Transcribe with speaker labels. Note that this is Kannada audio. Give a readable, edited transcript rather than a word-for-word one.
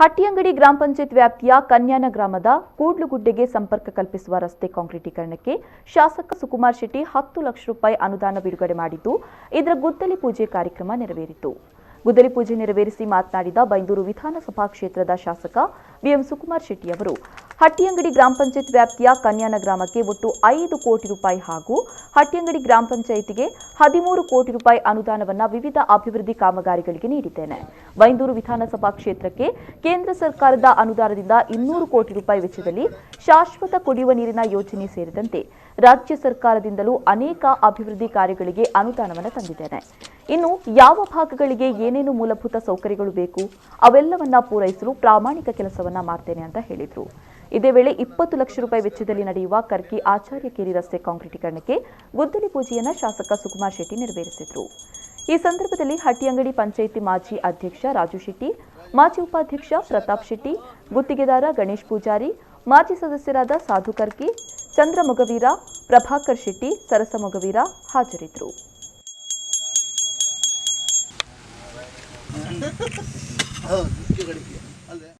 Speaker 1: ಹಟ್ಟಿಯಂಗಡಿ ಗ್ರಾಮ ಪಂಚಾಯತ್ ವ್ಯಾಪ್ತಿಯ ಕನ್ಯಾನ ಗ್ರಾಮದ ಕೂಡ್ಲುಗುಡ್ಡೆಗೆ ಸಂಪರ್ಕ ಕಲ್ಪಿಸುವ ರಸ್ತೆ ಕಾಂಕ್ರೀಟೀಕರಣಕ್ಕೆ ಶಾಸಕ ಸುಕುಮಾರ್ ಶೆಟ್ಟಿ 10 ಲಕ್ಷ ರೂಪಾಯಿ ಅನುದಾನ ಬಿಡುಗಡೆ ಮಾಡಿದ್ದು ಇದರ ಗುದ್ದಲಿ ಪೂಜೆ ಕಾರ್ಯಕ್ರಮ ನೆರವೇರಿತು. ಗುದ್ದಲಿ ಪೂಜೆ ನೆರವೇರಿಸಿ ಮಾತನಾಡಿದ ಬೈಂದೂರು ವಿಧಾನಸಭಾ ಕ್ಷೇತ್ರದ ಶಾಸಕ ಬಿಎಂ ಸುಕುಮಾರ್ ಶೆಟ್ಟಿ ಅವರು ಹಟ್ಟಿಯಂಗಡಿ ಗ್ರಾಮ ಪಂಚಾಯತ್ ವ್ಯಾಪ್ತಿಯ ಕನ್ಯಾನ ಗ್ರಾಮಕ್ಕೆ ಒಟ್ಟು 5 ಕೋಟಿ ರೂಪಾಯಿ ಹಾಗೂ ಹಟ್ಟಿಯಂಗಡಿ ಗ್ರಾಮ ಪಂಚಾಯಿತಿಗೆ 13 ಕೋಟಿ ರೂಪಾಯಿ ಅನುದಾನವನ್ನು ವಿವಿಧ ಅಭಿವೃದ್ಧಿ ಕಾಮಗಾರಿಗಳಿಗೆ ನೀಡಿದ್ದೇನೆ. ಬೈಂದೂರು ವಿಧಾನಸಭಾ ಕ್ಷೇತ್ರಕ್ಕೆ ಕೇಂದ್ರ ಸರ್ಕಾರದ ಅನುದಾನದಿಂದ 200 ಕೋಟಿ ರೂಪಾಯಿ ವೆಚ್ಚದಲ್ಲಿ ಶಾಶ್ವತ ಕುಡಿಯುವ ನೀರಿನ ಯೋಜನೆ ಸೇರಿದಂತೆ ರಾಜ್ಯ ಸರ್ಕಾರದಿಂದಲೂ ಅನೇಕ ಅಭಿವೃದ್ಧಿ ಕಾರ್ಯಗಳಿಗೆ ಅನುದಾನವನ್ನು ತಂದಿದ್ದೇನೆ. ಇನ್ನು ಯಾವ ಭಾಗಗಳಿಗೆ ಏನೇನು ಮೂಲಭೂತ ಸೌಕರ್ಯಗಳು ಬೇಕು ಅವೆಲ್ಲವನ್ನ ಪೂರೈಸಲು ಪ್ರಾಮಾಣಿಕ ಕೆಲಸವನ್ನ ಮಾಡ್ತೇನೆ ಅಂತ ಹೇಳಿದರು. ಇದೇ ವೇಳೆ 20 ಲಕ್ಷ ರೂಪಾಯಿ ವೆಚ್ಚದಲ್ಲಿ ನಡೆಯುವ ಕರ್ಕಿ ಆಚಾರ್ಯಕೇರಿ ರಸ್ತೆ ಕಾಂಕ್ರೀಟೀಕರಣಕ್ಕೆ ಗುದ್ದಲಿ ಪೂಜೆಯನ್ನು ಶಾಸಕ ಸುಕುಮಾರ್ ಶೆಟ್ಟಿ ನೆರವೇರಿಸಿದರು. ಈ ಸಂದರ್ಭದಲ್ಲಿ ಹಟ್ಟಿಯಂಗಡಿ ಪಂಚಾಯಿತಿ ಮಾಜಿ ಅಧ್ಯಕ್ಷ ರಾಜು ಶೆಟ್ಟಿ, ಮಾಜಿ ಉಪಾಧ್ಯಕ್ಷ ಪ್ರತಾಪ್ ಶೆಟ್ಟಿ, ಗುತ್ತಿಗೆದಾರ ಗಣೇಶ್ ಪೂಜಾರಿ, ಮಾಜಿ ಸದಸ್ಯರಾದ ಸಾಧು ಕರ್ಕಿ, ಚಂದ್ರ ಮೊಗವೀರ, ಪ್ರಭಾಕರ್ ಶೆಟ್ಟಿ, ಸರಸ ಮೊಗವೀರ ಹಾಜರಿದ್ದರು.